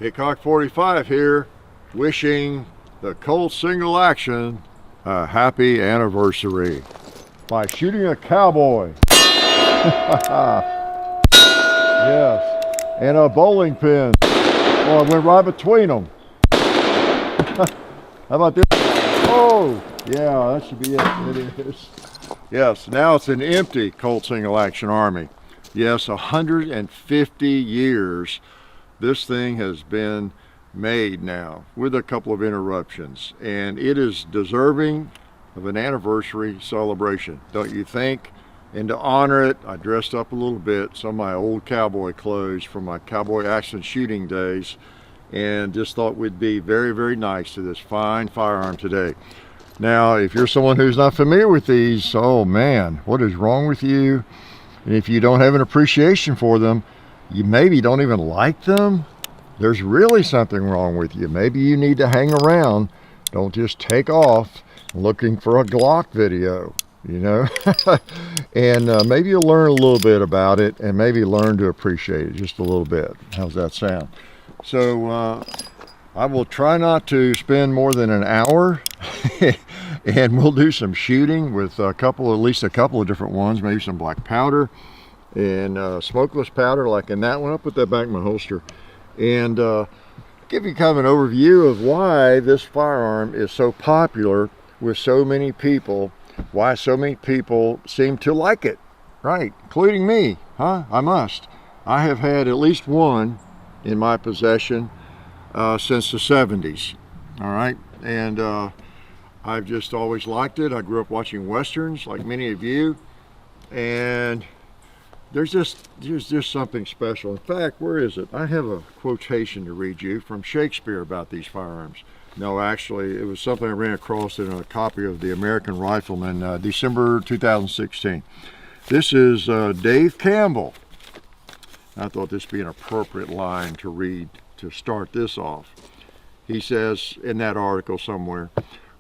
Hickok 45 here, wishing the Colt Single Action a happy anniversary by shooting a cowboy. Yes, and a bowling pin. Oh, I went right between them. How about this? Oh, yeah, that should be it. It is. Yes, now it's an empty Colt Single Action Army. Yes, 150 years this thing has been made now, with a couple of interruptions, and it is deserving of an anniversary celebration, don't you think? And to honor it, I dressed up a little bit, some of my old cowboy clothes from my cowboy action shooting days, and just thought we'd be very, very nice to this fine firearm today. Now, if you're someone who's not familiar with these, oh man, what is wrong with you? And if you don't have an appreciation for them, you maybe don't even like them, there's really something wrong with you. Maybe you need to hang around. Don't just take off looking for a Glock video, you know? And maybe you'll learn a little bit about it and maybe learn to appreciate it just a little bit. How's that sound? So I will try not to spend more than an hour and we'll do some shooting with at least a couple of different ones, maybe some black powder and smokeless powder like in that one. I'll put that back in my holster and give you kind of an overview of why this firearm is so popular with so many people, why so many people seem to like it, right, including me, huh? I have had at least one in my possession since the 70s, all right, and I've just always liked it. I grew up watching westerns like many of you, and there's just something special. In fact, where is it? I have a quotation to read you from Shakespeare about these firearms. No, actually, it was something I ran across in a copy of the American Rifleman, December 2016. This is Dave Campbell. I thought this would be an appropriate line to read to start this off. He says in that article somewhere,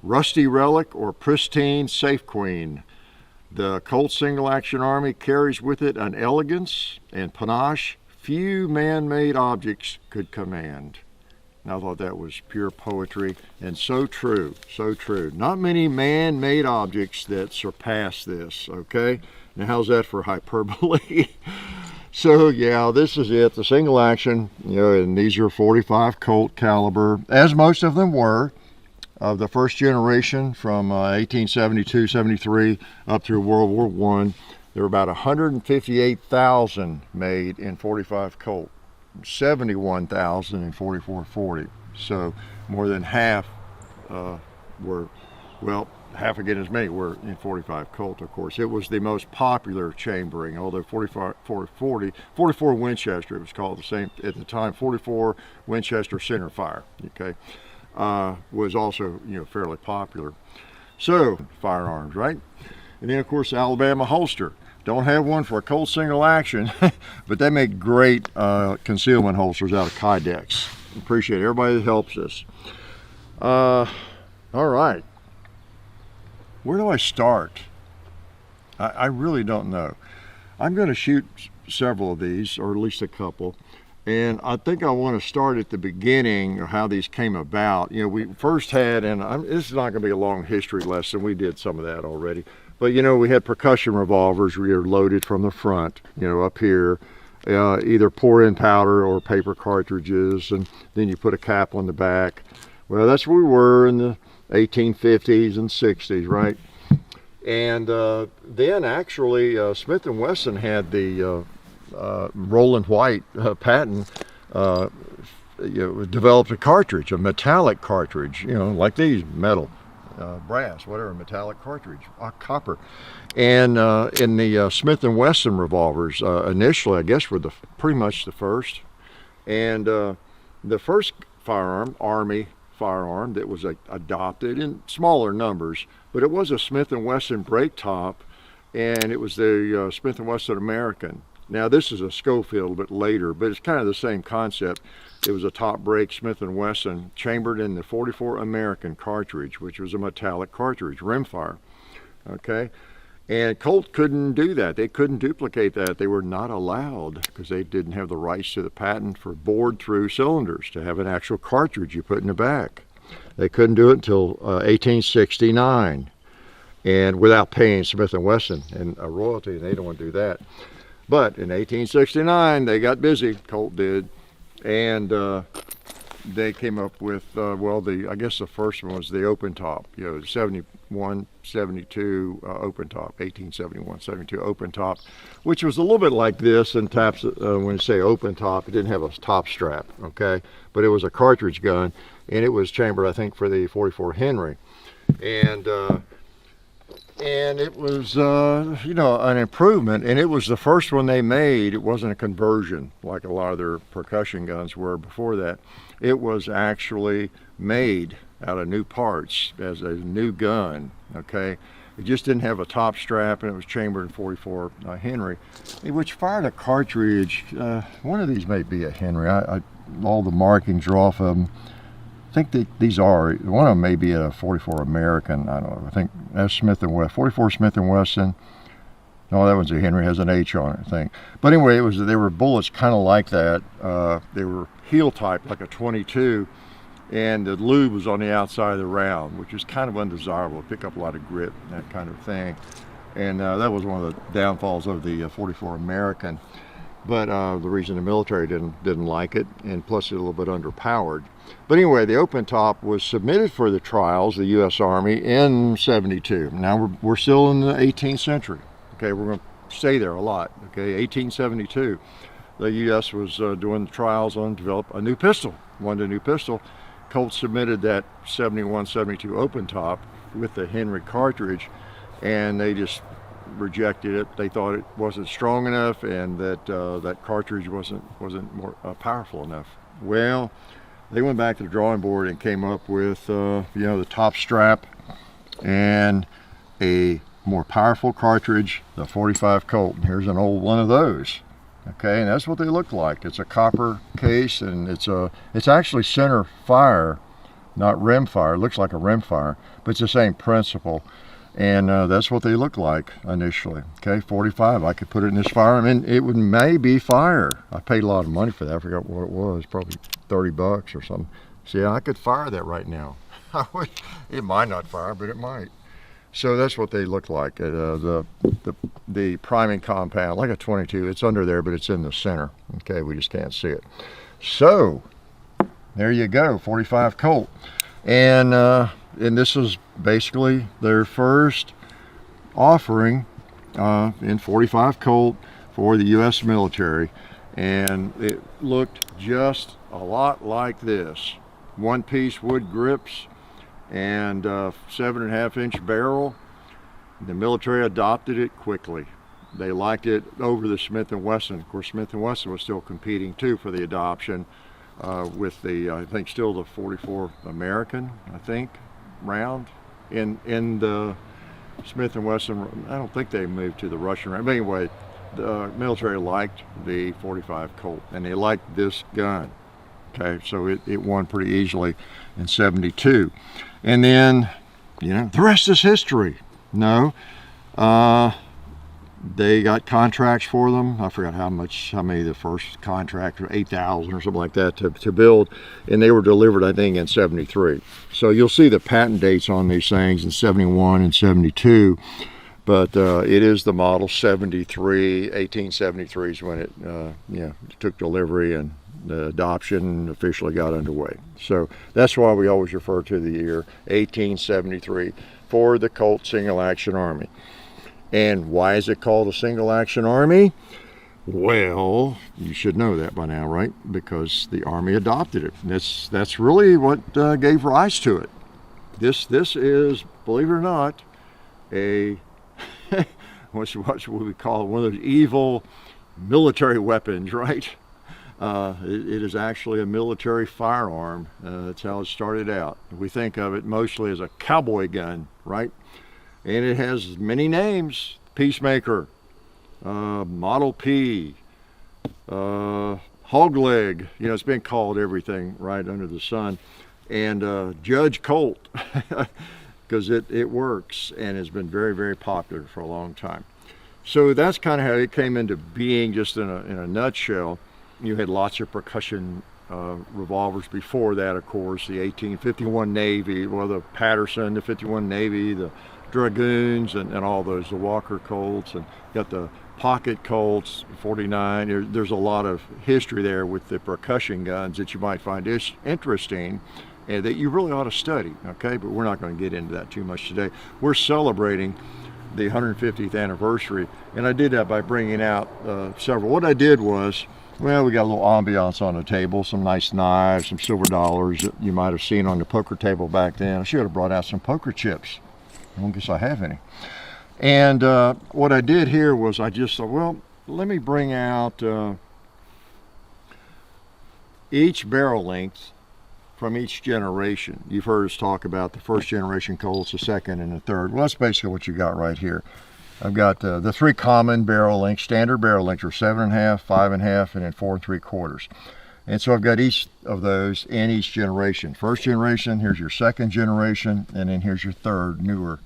"Rusty relic or pristine safe queen, the Colt Single Action Army carries with it an elegance and panache few man-made objects could command." And I thought that was pure poetry and so true, so true. Not many man-made objects that surpass this, okay? Now how's that for hyperbole? So yeah, this is it, the single action, you know, and these are 45 Colt caliber, as most of them were, of the first generation from 1872-73 up through World War I. There were about 158,000 made in 45 Colt, 71,000 in 44-40. So more than half were, well, half again as many were in 45 Colt, of course. It was the most popular chambering, although 44 Winchester, it was called the same at the time, 44 Winchester centerfire, okay, was also, you know, fairly popular. So, firearms, right? And then, of course, Alabama holster. Don't have one for a Colt Single Action, but they make great concealment holsters out of Kydex. Appreciate everybody that helps us. All right. Where do I start? I really don't know. I'm going to shoot several of these, or at least a couple, and I think I want to start at the beginning of how these came about. You know, we first had, and this is not going to be a long history lesson, we did some of that already, but you know, we had percussion revolvers where you're loaded from the front, you know, up here, either pour in powder or paper cartridges, and then you put a cap on the back. Well, that's where we were in the 1850s and 60s, right? And then actually Smith & Wesson had the Roland White patent, developed a cartridge, a metallic cartridge, you know, like these, metal, brass, whatever, metallic cartridge, copper. And in the Smith & Wesson revolvers, initially, I guess, were pretty much the first. And the first firearm, Army firearm, that was adopted in smaller numbers, but it was a Smith & Wesson break top, and it was the Smith & Wesson American. Now this is a Schofield a bit later, but it's kind of the same concept. It was a top break Smith & Wesson chambered in the 44 American cartridge, which was a metallic cartridge, rimfire, okay? And Colt couldn't do that. They couldn't duplicate that. They were not allowed because they didn't have the rights to the patent for bored-through cylinders to have an actual cartridge you put in the back. They couldn't do it until 1869, and without paying Smith & Wesson and a royalty. They don't want to do that. But in 1869, they got busy. Colt did, and they came up with well, I guess the first one was the open top. 71, 72 open top, 1871, 72 open top, which was a little bit like this. And taps when you say open top, it didn't have a top strap, okay, but it was a cartridge gun, and it was chambered, I think, for the 44 Henry, and it was an improvement, and it was the first one they made. It wasn't a conversion like a lot of their percussion guns were before that. It was actually made out of new parts as a new gun, okay? It just didn't have a top strap, and it was chambered in 44 Henry, which fired a cartridge. One of these may be a Henry. All the markings are off of them. I think these are, one of them may be a 44 American. I don't know. I think that's Smith & Wesson, 44 Smith & Wesson. No, that one's a Henry, has an H on it, I think. But anyway, they were bullets kind of like that. They were heel type, like a 22, and the lube was on the outside of the round, which is kind of undesirable. Pick up a lot of grit, that kind of thing. And that was one of the downfalls of the 44 American. But the reason the military didn't like it, and plus it's a little bit underpowered. But anyway, the open top was submitted for the trials, the U.S. Army, in 72. Now we're still in the 18th century. Okay, we're going to stay there a lot. Okay, 1872, the U.S. was doing the trials on develop a new pistol. Wanted a new pistol. Colt submitted that 71, 72 open top with the Henry cartridge, and they just rejected it. They thought it wasn't strong enough, and that that cartridge wasn't more powerful enough. Well, they went back to the drawing board and came up with the top strap and a more powerful cartridge, the 45 Colt. Here's an old one of those. Okay, and that's what they look like. It's a copper case, and it's actually center fire, not rim fire. It looks like a rim fire, but it's the same principle. And that's what they look like initially. Okay, 45. I could put it in this firearm, and it would maybe fire. I paid a lot of money for that. I forgot what it was. Probably $30 or something. See, I could fire that right now. It might not fire, but it might. So that's what they look like. The priming compound, like a 22. It's under there, but it's in the center. Okay, we just can't see it. So there you go, 45 Colt, and this is basically their first offering in 45 Colt for the U.S. military, and it looked just a lot like this. One-piece wood grips and 7.5-inch barrel. The military adopted it quickly. They liked it over the Smith & Wesson. Of course, Smith & Wesson was still competing too for the adoption with the, I think, still the 44 American, I think, round. In the Smith & Wesson, I don't think they moved to the Russian round. But anyway, the military liked the 45 Colt, and they liked this gun. Okay, so it won pretty easily in 72. And then, the rest is history. No, they got contracts for them. I forgot how many the first contract, 8,000 or something like that to build, and they were delivered, I think, in 73. So you'll see the patent dates on these things in 71 and 72, but it is the model 73. 1873 is when it took delivery, and the adoption officially got underway. So that's why we always refer to the year 1873 for the Colt Single Action Army. And why is it called a Single Action Army? Well, you should know that by now, right? Because the Army adopted it. That's really what gave rise to it. This is, believe it or not, a what we call it, one of those evil military weapons, right? It is actually a military firearm. That's how it started out. We think of it mostly as a cowboy gun, right? And it has many names: Peacemaker, Model P, Hog Leg. It's been called everything right under the sun. And Judge Colt. because it works and has been very, very popular for a long time. So that's kind of how it came into being, just in a nutshell. You had lots of percussion revolvers before that, of course, the 1851 Navy, well, the Patterson, the 51 Navy, the Dragoons, and all those, the Walker Colts, and got the pocket Colts, 49. There's a lot of history there with the percussion guns that you might find interesting and that you really ought to study, okay? But we're not going to get into that too much today. We're celebrating the 150th anniversary, and I did that by bringing out several. What I did was, well, we got a little ambiance on the table, some nice knives, some silver dollars that you might have seen on the poker table back then. I should have brought out some poker chips. I don't guess I have any. And what I did here was I just thought, well, let me bring out each barrel length from each generation. You've heard us talk about the first generation Colts, the second and the third. Well, that's basically what you got right here. I've got the three common barrel lengths, standard barrel lengths are 7.5, 5.5, and then 4 3/4. And so I've got each of those in each generation. First generation, here's your second generation, and then here's your third, newer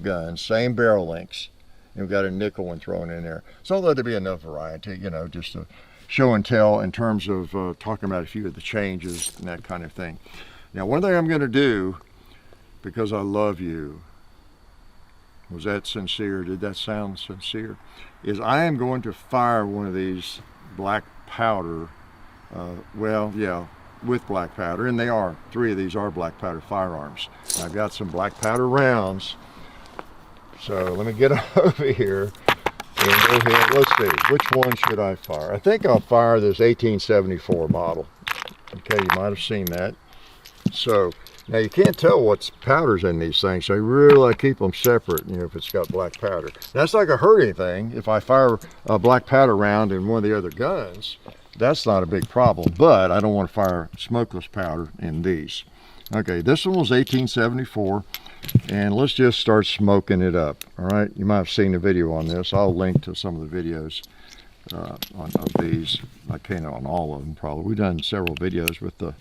gun. Same barrel lengths. You've got a nickel one thrown in there. So let there be enough variety, you know, just to show and tell in terms of talking about a few of the changes and that kind of thing. Now, one thing I'm going to do, because I love you, was that sincere? Did that sound sincere? Is I am going to fire one of these black powder, well, yeah, with black powder, and they are, 3 of these are black powder firearms. I've got some black powder rounds, so let me get over here and go ahead. Let's see, which one should I fire? I think I'll fire this 1874 model. Okay, you might have seen that. So now you can't tell what's powders in these things, so you really keep them separate, you know, if it's got black powder. That's not gonna hurt anything. If I fire a black powder round in one of the other guns, that's not a big problem, but I don't want to fire smokeless powder in these. Okay, this one was 1874, and let's just start smoking it up, all right? You might have seen the video on this. I'll link to some of the videos of these. I can't on all of them, probably. We've done several videos with the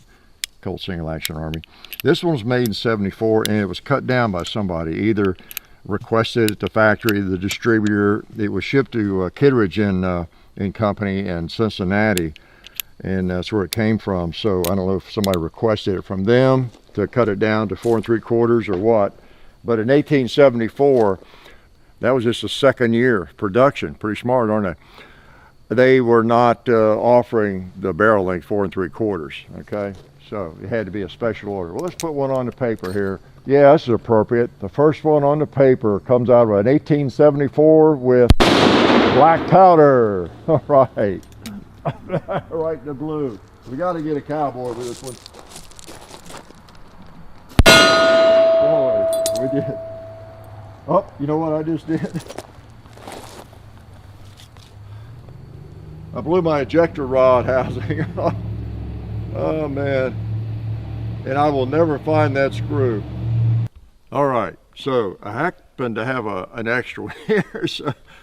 Colt Single Action Army. This one was made in 74, and it was cut down by somebody, either requested at the factory, the distributor. It was shipped to Kittredge and Company in Cincinnati, and that's where it came from. So I don't know if somebody requested it from them to cut it down to 4 3/4 or what, but in 1874, that was just the second year production. Pretty smart, aren't they? They were not offering the barrel length 4 3/4, okay? So it had to be a special order. Well, let's put one on the paper here. Yeah, this is appropriate. The first one on the paper comes out of an 1874 with black powder. All right. Right in the blue. We got to get a cowboy with this one. Boy, we did. Oh, you know what I just did? I blew my ejector rod housing. Oh man. And I will never find that screw. All right, so I happen to have an extra one here.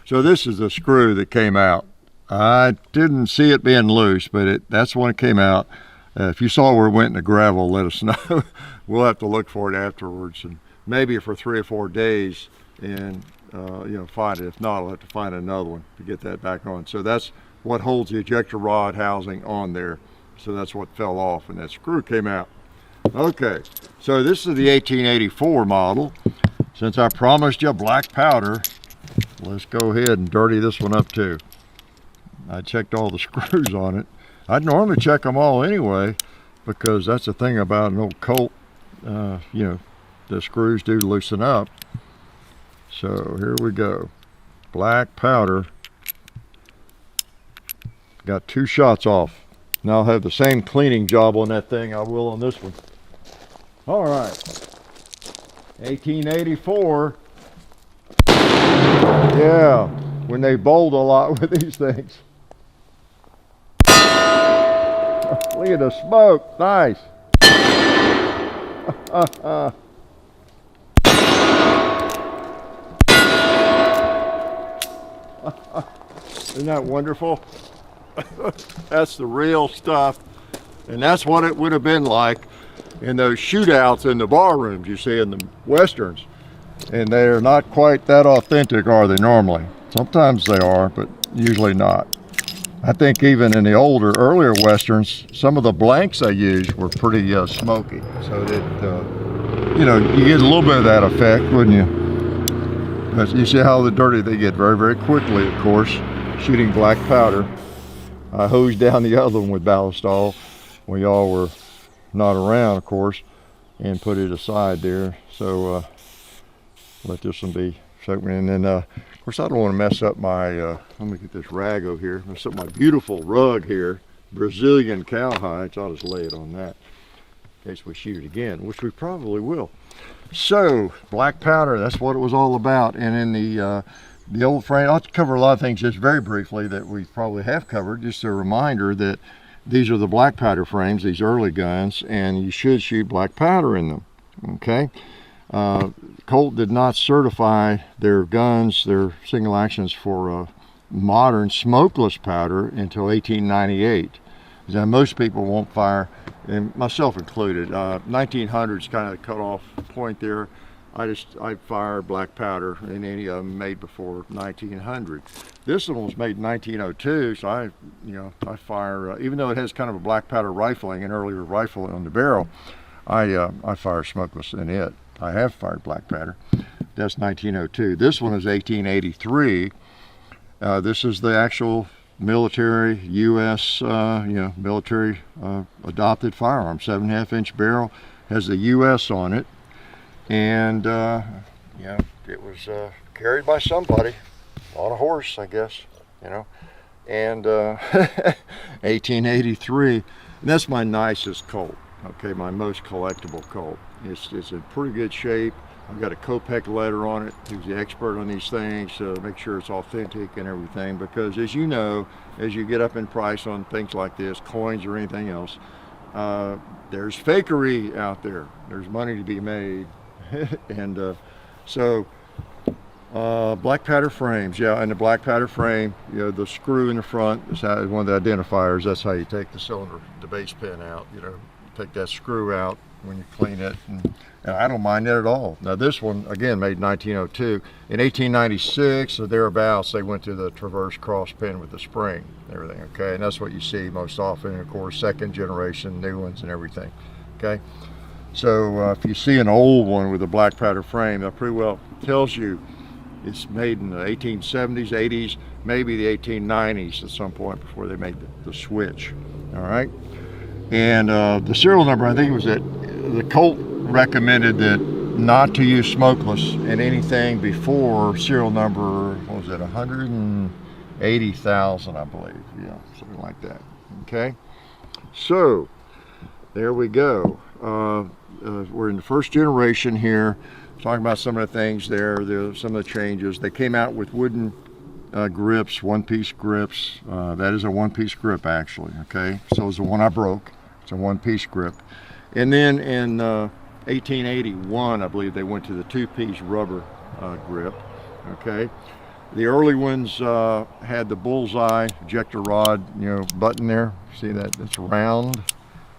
So this is the screw that came out. I didn't see it being loose, but that's when it came out. If you saw where it went in the gravel, let us know. We'll have to look for it afterwards, and maybe for 3 or 4 days, and you know, find it. If not, I'll have to find another one to get that back on. So that's what holds the ejector rod housing on there. So that's what fell off, and that screw came out. Okay, so this is the 1884 model. Since I promised you black powder, let's go ahead and dirty this one up too. I checked all the screws on it. I'd normally check them all anyway, because that's the thing about an old Colt. You know, the screws do loosen up. So here we go. Black powder. Got 2 shots off. Now I'll have the same cleaning job on that thing I will on this one. All right. 1884. Yeah, when they bowled a lot with these things. Look at the smoke. Nice. Isn't that wonderful? That's the real stuff. And that's what it would have been like in those shootouts in the bar rooms you see in the westerns. And they're not quite that authentic, are they, normally? Sometimes they are, but usually not. I think even in the older, earlier Westerns, some of the blanks they used were pretty smoky. So that, you know, you get a little bit of that effect, wouldn't you? But you see how dirty they get very, very quickly, of course, shooting black powder. I hosed down the other one with ballistol when y'all were not around, of course, and put it aside there. So let this one be soaking. And then, of course, I don't want to mess up my, let me get this rag over here. Mess up my beautiful rug here, Brazilian cowhide. So I'll just lay it on that in case we shoot it again, which we probably will. So, black powder, that's what it was all about. And in the old frame, I'll cover a lot of things just very briefly that we probably have covered. Just a reminder that these are the black powder frames, these early guns, and you should shoot black powder in them, okay? Colt did not certify their guns, their single actions for modern smokeless powder until 1898. Now, most people won't fire, and myself included. 1900 is kind of the cutoff point there. I fire black powder in any of them made before 1900. This one was made in 1902, so I fire, even though it has kind of a black powder rifling, an earlier rifle on the barrel, I fire smokeless in it. I have fired black powder. That's 1902. This one is 1883. This is the actual military U.S. Military adopted firearm. 7.5 inch barrel, has the U.S. on it, and it was carried by somebody on a horse, I guess, and 1883. And that's my nicest Colt. Okay, my most collectible Colt. It's in pretty good shape. I've got a Kopek letter on it, who's the expert on these things, so make sure it's authentic and everything, because as you know, as you get up in price on things like this, coins or anything else, there's fakery out there. There's money to be made. And black powder frames, yeah, and the black powder frame, the screw in the front is one of the identifiers. That's how you take the cylinder, the base pin out, take that screw out when you clean it, and I don't mind that at all. Now this one, again, made in 1902. In 1896 or thereabouts, they went to the traverse cross pin with the spring and everything, okay? And that's what you see most often, and of course, second generation, new ones and everything, okay? So if you see an old one with a black powder frame, that pretty well tells you it's made in the 1870s, 80s, maybe the 1890s at some point before they made the switch, all right? And the serial number, I think it was that the Colt recommended that not to use smokeless in anything before serial number, what was it, 180,000, I believe, yeah, something like that, okay? So, there we go. We're in the first generation here, talking about some of the things there, some of the changes. They came out with wooden grips, one-piece grips. That is a one-piece grip, actually, okay? So is the one I broke. It's a one-piece grip. And then in 1881, I believe, they went to the two-piece rubber grip, okay? The early ones had the bullseye ejector rod, button there. See that? It's round,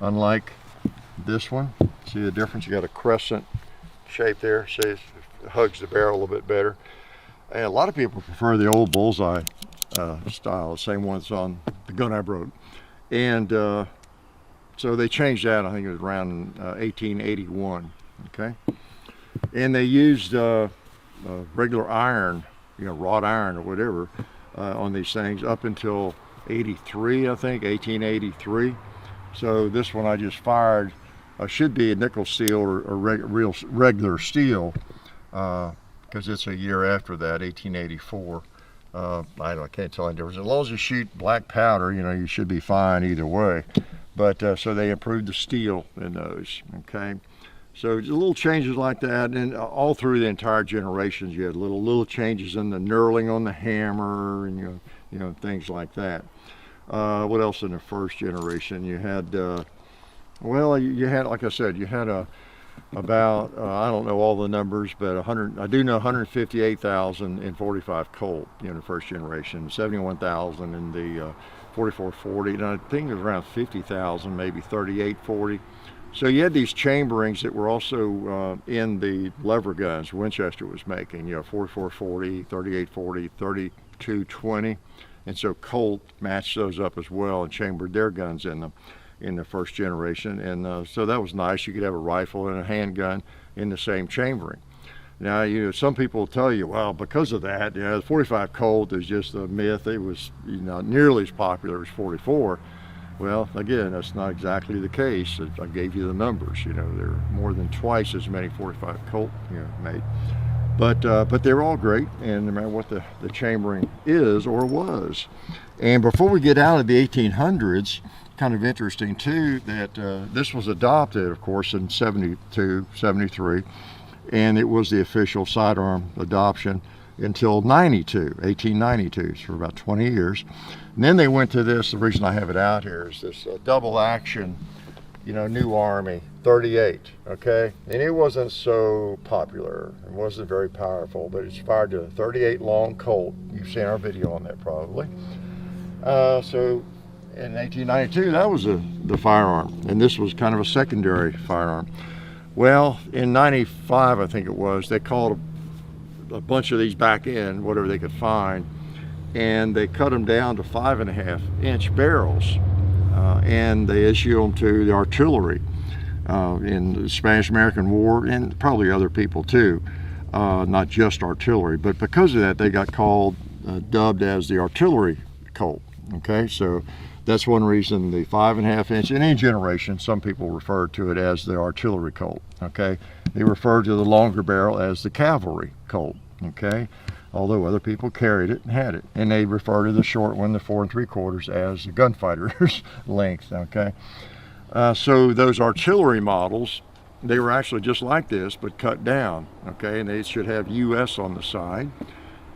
unlike this one. See the difference? You got a crescent shape there. See, it hugs the barrel a little bit better. And a lot of people prefer the old bullseye style, the same one that's on the gun I broke. And so they changed that, I think it was around 1881, okay? And they used regular iron, wrought iron or whatever, on these things up until 83, I think, 1883. So this one I just fired should be a nickel steel or real regular steel, because it's a year after that, 1884. I can't tell any difference. As long as you shoot black powder, you should be fine either way. But so they improved the steel in those, okay? So little changes like that, and all through the entire generations, you had little changes in the knurling on the hammer, and things like that. What else in the first generation? You had, you had, like I said, you had about I don't know all the numbers, but I do know 158,045 Colt in the first generation, 71,000 in the 4440, and I think it was around 50,000, maybe 3840 So you had these chamberings that were also in the lever guns Winchester was making, 4440, 3840, 3220. And so Colt matched those up as well and chambered their guns in them in the first generation. And so that was nice. You could have a rifle and a handgun in the same chambering. Now, some people will tell you, well, because of that, the 45 Colt is just a myth. It was not nearly as popular as 44. Well, again, that's not exactly the case. I gave you the numbers. There are more than twice as many 45 Colt made. But they're all great, and no matter what the chambering is or was. And before we get out of the 1800s, kind of interesting too that this was adopted, of course, in 72, 73, and it was the official sidearm adoption until 1892, so for about 20 years. And then they went to this, the reason I have it out here is this double action, new Army 38, okay? And it wasn't so popular, it wasn't very powerful, but it's fired to a 38 long Colt. You've seen our video on that probably. So in 1892, that was the firearm, and this was kind of a secondary firearm. Well, in 95, I think it was, they called a bunch of these back in, whatever they could find, and they cut them down to 5.5-inch barrels, and they issued them to the artillery in the Spanish-American War, and probably other people too, not just artillery. But because of that, they got dubbed as the artillery Colt. Okay, so that's one reason the 5.5-inch. In any generation, some people refer to it as the artillery Colt. Okay, they refer to the longer barrel as the cavalry Colt. Okay, although other people carried it and had it, and they refer to the short one, the 4 3/4, as the gunfighter's length. Okay, so those artillery models, they were actually just like this but cut down. Okay, and they should have US on the side,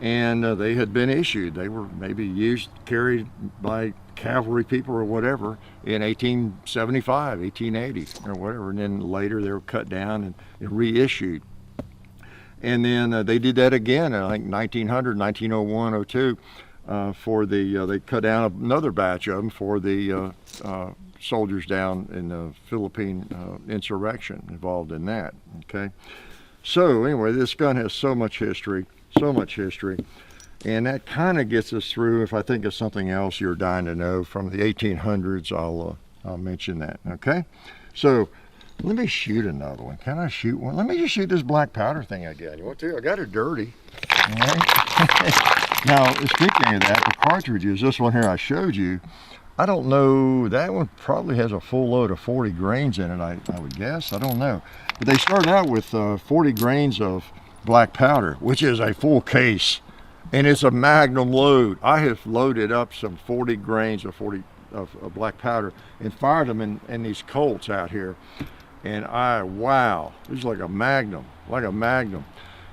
and they had been issued. They were maybe carried by cavalry people or whatever in 1875, 1880 or whatever, and then later they were cut down and reissued. And then they did that again in like 1900, 1901, 02 for they cut down another batch of them for the soldiers down in the Philippine insurrection involved in that. Okay, so anyway, this gun has so much history, and that kind of gets us through. If I think of something else you're dying to know from the 1800s, I'll mention that. Okay, so let me shoot another one. Can I shoot one? Let me just shoot this black powder thing I got. You want to? I got it dirty. All right. Now, speaking of that, the cartridges, this one here I showed you, I don't know, that one probably has a full load of 40 grains in it, I would guess. I don't know. But they started out with 40 grains of black powder, which is a full case, and it's a magnum load. I have loaded up some 40 grains of black powder and fired them in these Colts out here. And wow, this is like a magnum.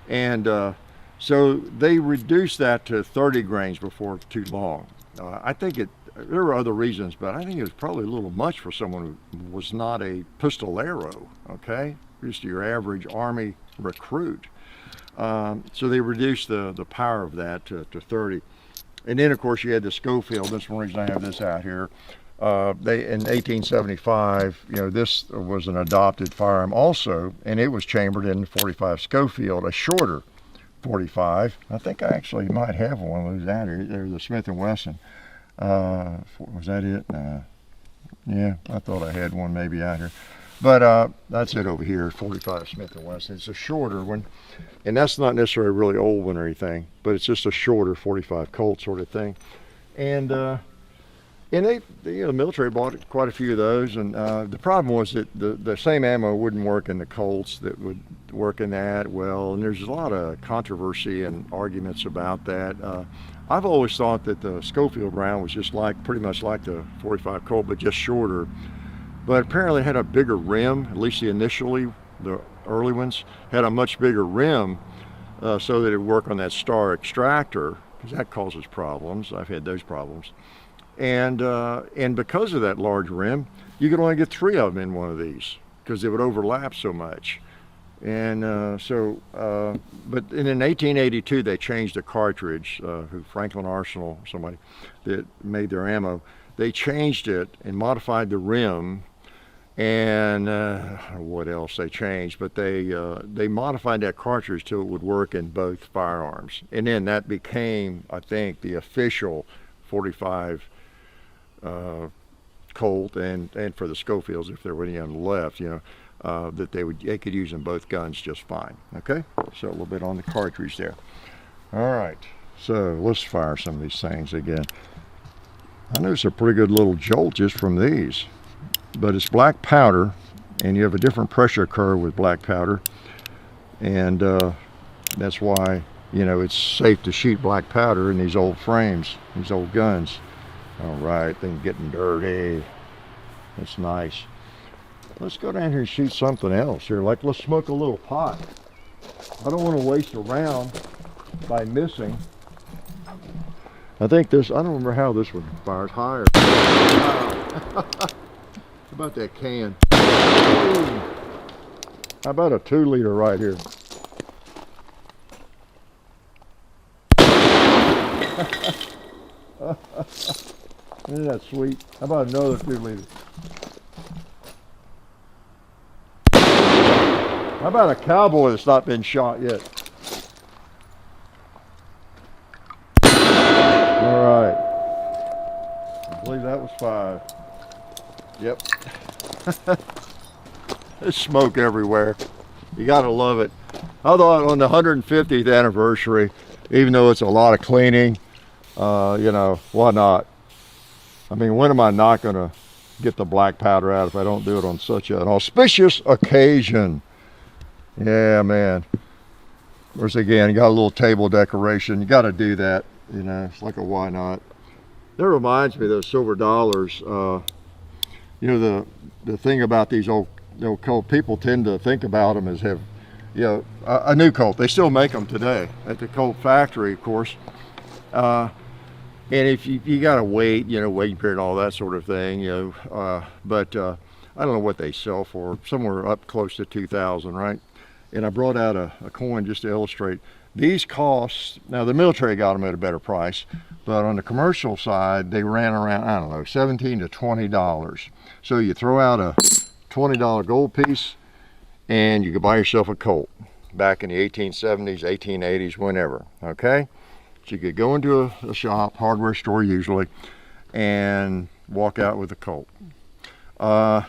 And so they reduced that to 30 grains before too long. I think there were other reasons, but I think it was probably a little much for someone who was not a pistolero, okay? Just your average Army recruit. So they reduced the power of that to 30. And then of course you had the Schofield. That's one reason I have this out here. In 1875, this was an adopted firearm also, and it was chambered in 45 Schofield, a shorter 45. I think I actually might have one of those out here. They're the Smith & Wesson. Was that it? Yeah, I thought I had one maybe out here. But that's it over here, 45 Smith & Wesson. It's a shorter one, and that's not necessarily a really old one or anything, but it's just a shorter 45 Colt sort of thing. And the military bought quite a few of those, and the problem was that the same ammo wouldn't work in the Colts that would work in that well, and there's a lot of controversy and arguments about that. I've always thought that the Schofield round was just pretty much like the 45 Colt, but just shorter. But apparently it had a bigger rim, at least the early ones, had a much bigger rim so that it would work on that star extractor, because that causes problems. I've had those problems. And because of that large rim, you could only get 3 of them in one of these because they would overlap so much. And but in 1882 they changed the cartridge. Franklin Arsenal, somebody that made their ammo, they changed it and modified the rim And what else they changed, but they modified that cartridge till it would work in both firearms. And then that became, I think, the official 45 Colt, and for the Schofields, if there were any on the left, you know, that they could use in both guns just fine. Okay, so a little bit on the cartridge there. All right, so let's fire some of these things again. I noticed a pretty good little jolt just from these, but it's black powder, and you have a different pressure curve with black powder, and that's why, you know, it's safe to shoot black powder in these old frames, these old guns. All right, things getting dirty. That's nice. Let's go down here and shoot something else here. Like, let's smoke a little pot. I don't want to waste a round by missing. I think this, I don't remember how this one fires higher. Wow. How about that can? Ooh. How about a 2 liter right here? Isn't that sweet? How about another 2 liters? How about a cowboy that's not been shot yet? All right. I believe that was 5. Yep. There's smoke everywhere. You gotta love it. I thought on the 150th anniversary, even though it's a lot of cleaning, you know, why not? I mean, when am I not going to get the black powder out if I don't do it on such an auspicious occasion? Yeah, man. Whereas again, you got a little table decoration. You got to do that. You know, it's like a why not. That reminds me of those silver dollars. You know, the thing about these old Colt, people tend to think about them as have, you know, a new Colt. They still make them today at the Colt factory, of course. And if you gotta wait, you know, waiting period and all that sort of thing, you know, but I don't know what they sell for, somewhere up close to 2,000, right? And I brought out a coin just to illustrate. These costs, now the military got them at a better price, but on the commercial side, they ran around, I don't know, $17 to $20. So you throw out a $20 gold piece and you could buy yourself a Colt back in the 1870s, 1880s, whenever, okay? So you could go into a shop, hardware store usually, and walk out with a Colt for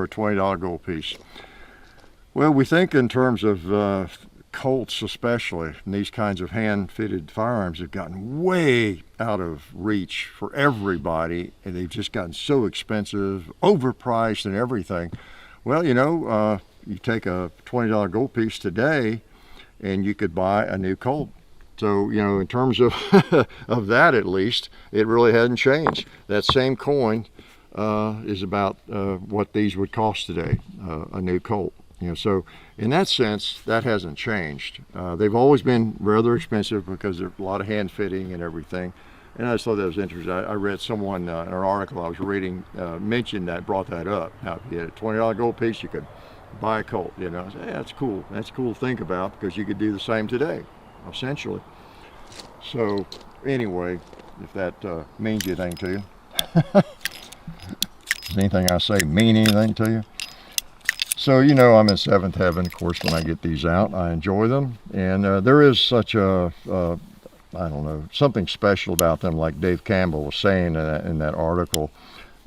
a $20 gold piece. Well, we think in terms of Colts especially, and these kinds of hand-fitted firearms have gotten way out of reach for everybody, and they've just gotten so expensive, overpriced and everything. Well, you know, you take a $20 gold piece today, and you could buy a new Colt. So, you know, in terms of of that, at least, it really hasn't changed. That same coin is about what these would cost today, a new Colt. You know, so in that sense, that hasn't changed. They've always been rather expensive because there's a lot of hand fitting and everything. And I just thought that was interesting. I read someone in an article I was reading mentioned that, brought that up. Now, if you had a $20 gold piece, you could buy a Colt. You know, I said, hey, that's cool. That's cool to think about because you could do the same today, essentially. So anyway, if that means anything to you, does anything I say mean anything to you? So, you know, I'm in seventh heaven, of course, when I get these out. I enjoy them, and there is such a I don't know, something special about them, like Dave Campbell was saying in that article,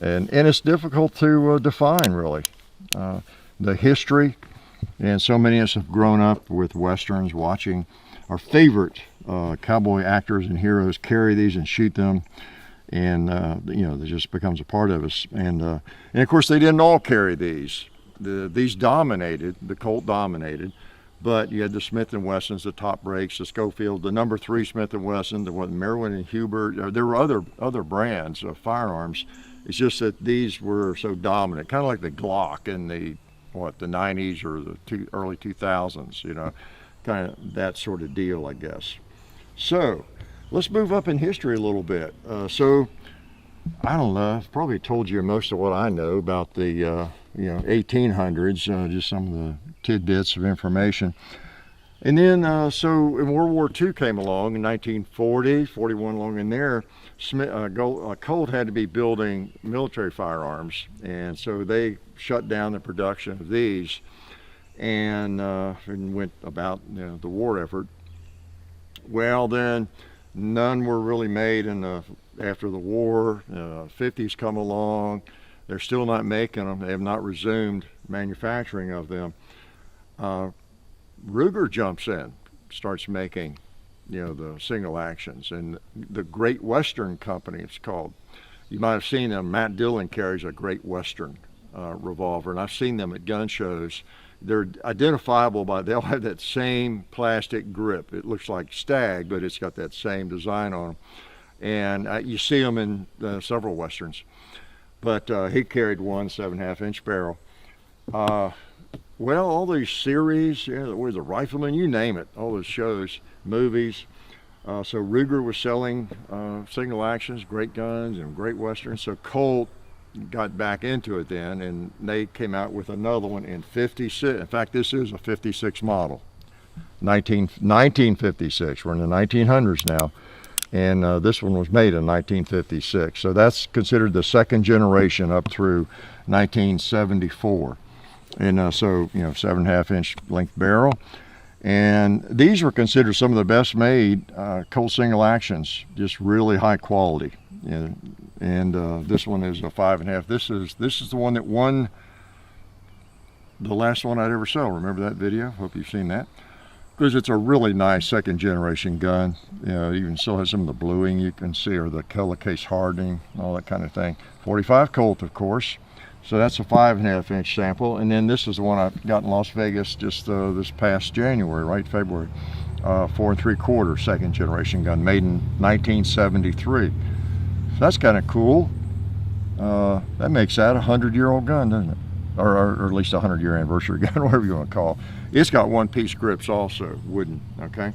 and it's difficult to define, really. The history, and so many of us have grown up with Westerns, watching our favorite cowboy actors and heroes carry these and shoot them, and you know, it just becomes a part of us. And of course, they didn't all carry these. These dominated, the Colt dominated, but you had the Smith & Wessons, the top breaks, the Schofield, the number 3 Smith & Wesson, the Merwin and Hubert. There were other brands of firearms. It's just that these were so dominant, kind of like the Glock in the 90s or the early 2000s, you know, kind of that sort of deal, I guess. So let's move up in history a little bit. So I don't know, I've probably told you most of what I know about the 1800s, just some of the tidbits of information. And then, so in World War II came along in 1940, 41 along in there, Colt had to be building military firearms, and so they shut down the production of these and went about the war effort. Well, then none were really made after the war. 50s come along. They're still not making them. They have not resumed manufacturing of them. Ruger jumps in, starts making, the single actions, and the Great Western Company, it's called. You might have seen them. Matt Dillon carries a Great Western revolver, and I've seen them at gun shows. They're identifiable they'll have that same plastic grip. It looks like Stag, but it's got that same design on them. And you see them in several Westerns. But he carried one 7.5 inch barrel. Well, all these series, the Rifleman, you name it, all those shows, movies. So Ruger was selling single actions, great guns, and Great Westerns. So Colt got back into it then, and they came out with another one in 56. In fact, this is a 56 model, 1956. We're in the 1900s now, and this one was made in 1956. So that's considered the second generation up through 1974. And so, 7.5 inch length barrel. And these were considered some of the best made Colt single actions, just really high quality. And this one is a 5.5. This is the one that won the last one I'd ever sell. Remember that video? Hope you've seen that. Because it's a really nice second generation gun. Even still has some of the bluing you can see, or the color case hardening, all that kind of thing. 45 Colt, of course. So that's a 5.5 inch sample. And then this is the one I got in Las Vegas just this past January, right? February. 4 3/4 second generation gun, made in 1973. So that's kind of cool. That makes that a 100-year-old gun, doesn't it? Or at least a 100-year anniversary gun, whatever you want to call it. It's got one-piece grips also, wooden, okay?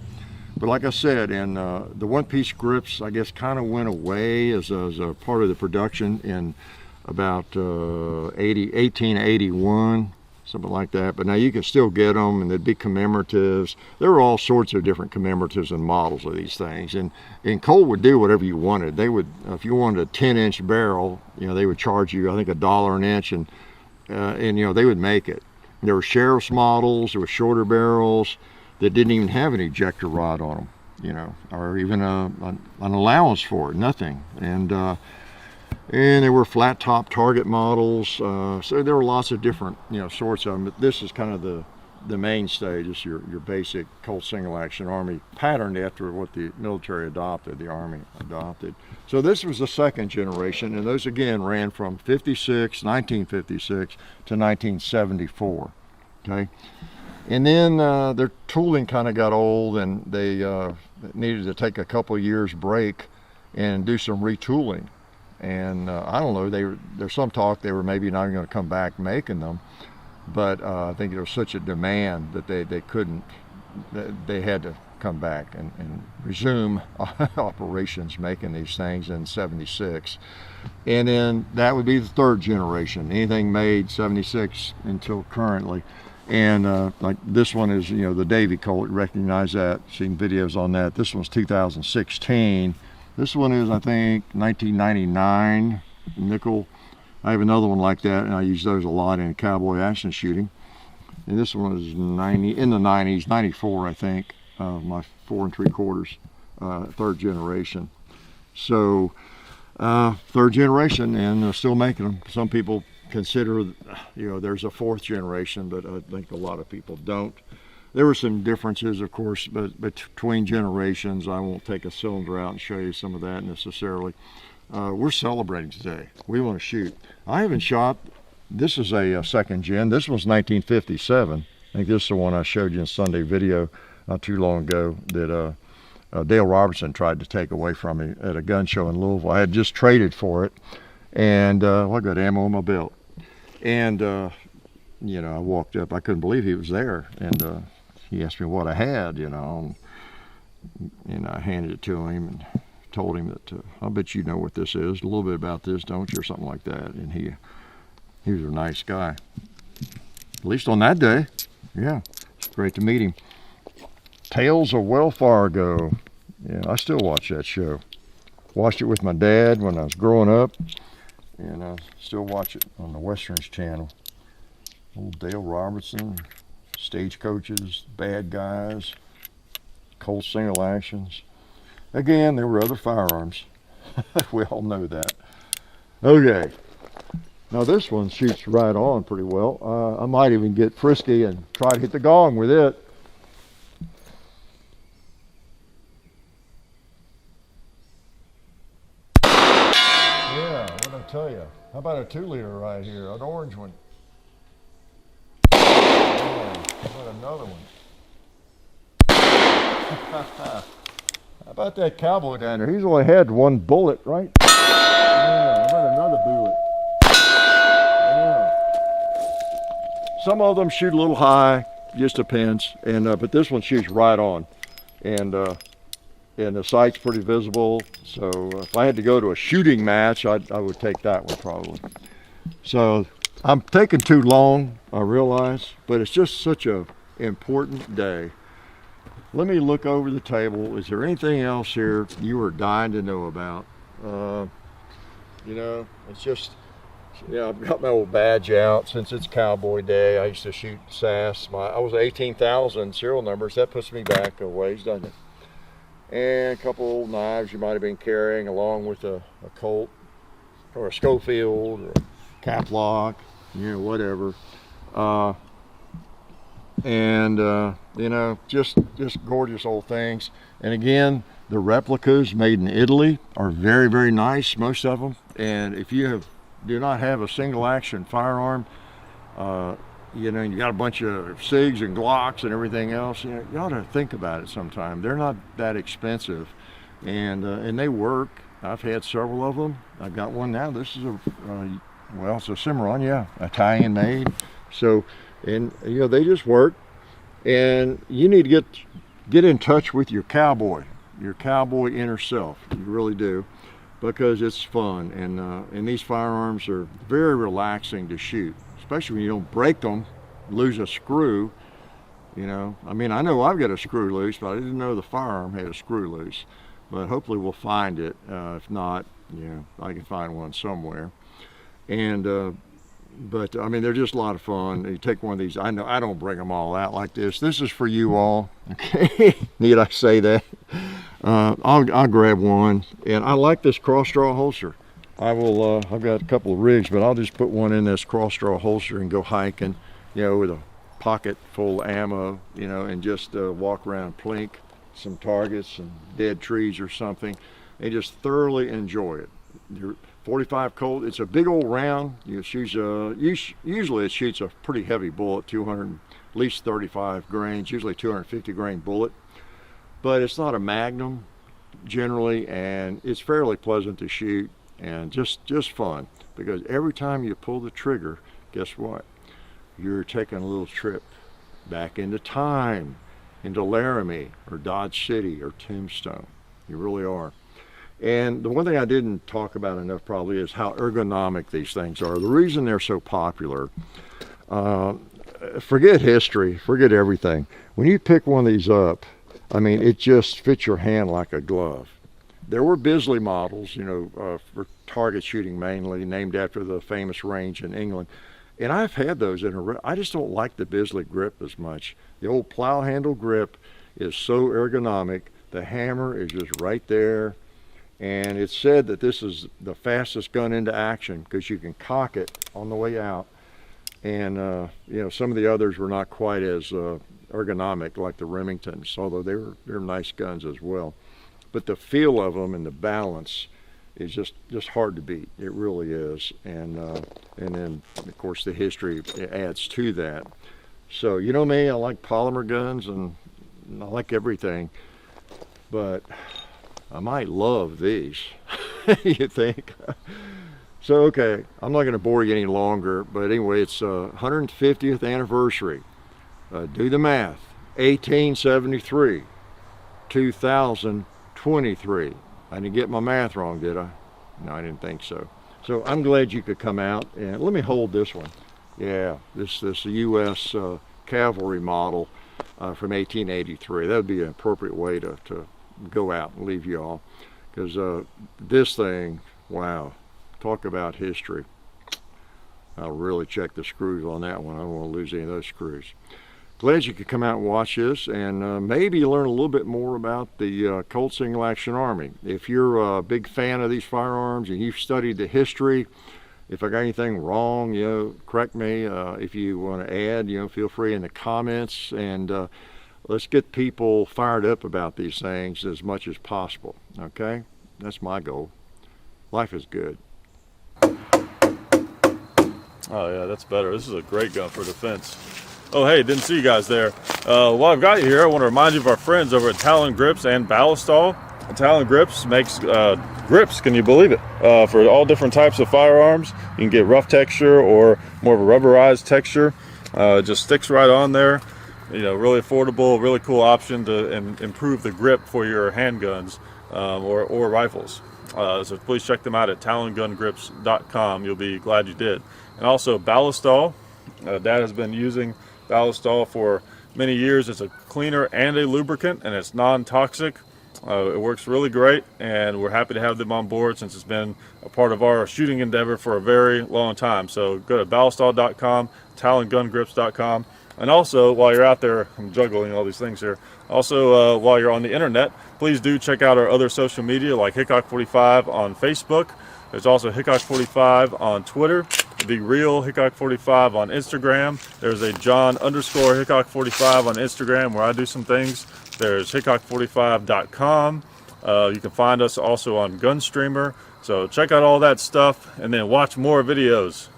But like I said, the one-piece grips, I guess, kind of went away as a part of the production in about 1881, something like that. But now you can still get them, and there'd be commemoratives. There were all sorts of different commemoratives and models of these things. And Colt would do whatever you wanted. They would, if you wanted a 10-inch barrel, they would charge you, I think, $1 an inch, and they would make it. There were sheriff's models. There were shorter barrels that didn't even have an ejector rod on them, or even an allowance for it. Nothing. And there were flat top target models, so there were lots of different sorts of them, but this is kind of the mainstay, just your basic Colt Single Action Army, patterned after what the military adopted, the Army adopted. So this was the second generation, and those again ran from 1956 to 1974, okay? And then their tooling kind of got old, and they needed to take a couple years break and do some retooling. And I don't know, there's some talk they were maybe not even going to come back making them, but I think there was such a demand that they couldn't, they had to come back and resume operations making these things in 76. And then that would be the third generation, anything made 76 until currently. And like this one is, the Davy Colt, you recognize that, seen videos on that. This one's 2016. This one is, I think, 1999 nickel. I have another one like that, and I use those a lot in cowboy action shooting. And this one is in the 90s, 94, I think, my 4 3/4, third generation. So, third generation, and still making them. Some people consider, there's a fourth generation, but I think a lot of people don't. There were some differences, of course, but between generations. I won't take a cylinder out and show you some of that necessarily. We're celebrating today. We want to shoot. I haven't shot. This is a second gen. This was 1957. I think this is the one I showed you in Sunday video not too long ago that Dale Robertson tried to take away from me at a gun show in Louisville. I had just traded for it, and I got ammo in my belt. And I walked up. I couldn't believe he was there, and he asked me what I had, and I handed it to him and told him that I bet you know what this is, a little bit about this, don't you, or something like that. And he was a nice guy, at least on that day. Yeah, it's great to meet him. Tales of Wells Fargo. Yeah, I still watch that show. Watched it with my dad when I was growing up, and I still watch it on the Westerns channel. Old Dale Robertson, Stagecoaches, Bad Guys, Colt Single Actions. Again, there were other firearms. We all know that. Okay. Now this one shoots right on pretty well. I might even get frisky and try to hit the gong with it. Yeah, what did I tell you? How about a 2-liter right here, an orange one? Yeah, how about another one? How about that cowboy down there? He's only had one bullet, right? Yeah, how about another bullet? Yeah. Some of them shoot a little high, just depends. And but this one shoots right on, and the sight's pretty visible. So if I had to go to a shooting match, I would take that one probably. So I'm taking too long, I realize, but it's just such a important day. Let me look over the table. Is there anything else here you were dying to know about? You know, it's just, yeah, I've got my old badge out since it's Cowboy Day. I used to shoot SAS. I was 18,000 serial numbers. That puts me back a ways, doesn't it? And a couple old knives you might have been carrying, along with a Colt or a Schofield or a Caplock, you know, whatever. You know, just gorgeous old things. And again, the replicas made in Italy are very, very nice, most of them. And if you do not have a single action firearm, you know, you got a bunch of SIGs and Glocks and everything else, you know, you ought to think about it sometime. They're not that expensive, and they work. I've had several of them. I've got one now. This is well, it's a Cimarron, yeah, Italian made. So, and you know, they just work. And you need to get in touch with your cowboy inner self. You really do, because it's fun. And these firearms are very relaxing to shoot, especially when you don't break them, lose a screw. You know, I mean, I know I've got a screw loose, but I didn't know the firearm had a screw loose. But hopefully we'll find it. If not, you know, I can find one somewhere. And but I mean, they're just a lot of fun. You take one of these. I know I don't bring them all out like this. This is for you all. Okay, need I say that? I'll grab one, and I like this cross-draw holster. I will. I've got a couple of rigs, but I'll just put one in this cross-draw holster and go hiking, you know, with a pocket full of ammo, you know, and just walk around, plink some targets and dead trees or something, and just thoroughly enjoy it. Your 45 Colt, it's a big old round. You shoots usually it shoots a pretty heavy bullet, 200, at least 35 grains, usually 250 grain bullet. But it's not a Magnum generally, and it's fairly pleasant to shoot and just fun, because every time you pull the trigger, guess what? You're taking a little trip back into time, into Laramie or Dodge City or Tombstone. You really are. And the one thing I didn't talk about enough probably is how ergonomic these things are. The reason they're so popular, forget history, forget everything. When you pick one of these up, I mean, it just fits your hand like a glove. There were Bisley models, you know, for target shooting mainly, named after the famous range in England. And I've had those I just don't like the Bisley grip as much. The old plow handle grip is so ergonomic. The hammer is just right there. And it's said that this is the fastest gun into action because you can cock it on the way out. And you know, some of the others were not quite as ergonomic like the Remingtons, although they're nice guns as well. But the feel of them and the balance is just hard to beat. It really is. And then of course the history adds to that. So you know me, I like polymer guns and I like everything, but I might love these. You think? So okay, I'm not going to bore you any longer, but anyway, it's 150th anniversary. Do the math. 1873, 2023. I didn't get my math wrong, did I? No, I didn't think so. So I'm glad you could come out, and let me hold this one. Yeah, this U.S. cavalry model. from 1883. That would be an appropriate way to go out and leave you all, because this thing, wow, talk about history. I'll really check the screws on that one. I don't want to lose any of those screws. Glad you could come out and watch this, and maybe learn a little bit more about the Colt Single Action Army. If you're a big fan of these firearms and you've studied the history, if I got anything wrong, correct me. If you want to add, feel free in the comments, and let's get people fired up about these things as much as possible. Okay, that's my goal. Life is good. Oh yeah, that's better. This is a great gun for defense. Oh hey, didn't see you guys there. While I've got you here, I want to remind you of our friends over at Talon Grips and Ballistol. Talon Grips makes grips, can you believe it, for all different types of firearms. You can get rough texture or more of a rubberized texture. It just sticks right on there. Really affordable, really cool option to improve the grip for your handguns or rifles. So please check them out at talongungrips.com. You'll be glad you did. And also Ballistol. Dad has been using Ballistol for many years. It's a cleaner and a lubricant, and it's non-toxic. It works really great, and we're happy to have them on board since it's been a part of our shooting endeavor for a very long time. So go to ballistol.com, talongungrips.com, and also while you're out there, I'm juggling all these things here. Also, while you're on the internet, please do check out our other social media like Hickok45 on Facebook. There's also Hickok45 on Twitter, The Real Hickok45 on Instagram. There's a John_Hickok45 on Instagram where I do some things. There's Hickok45.com. You can find us also on Gunstreamer. So check out all that stuff and then watch more videos.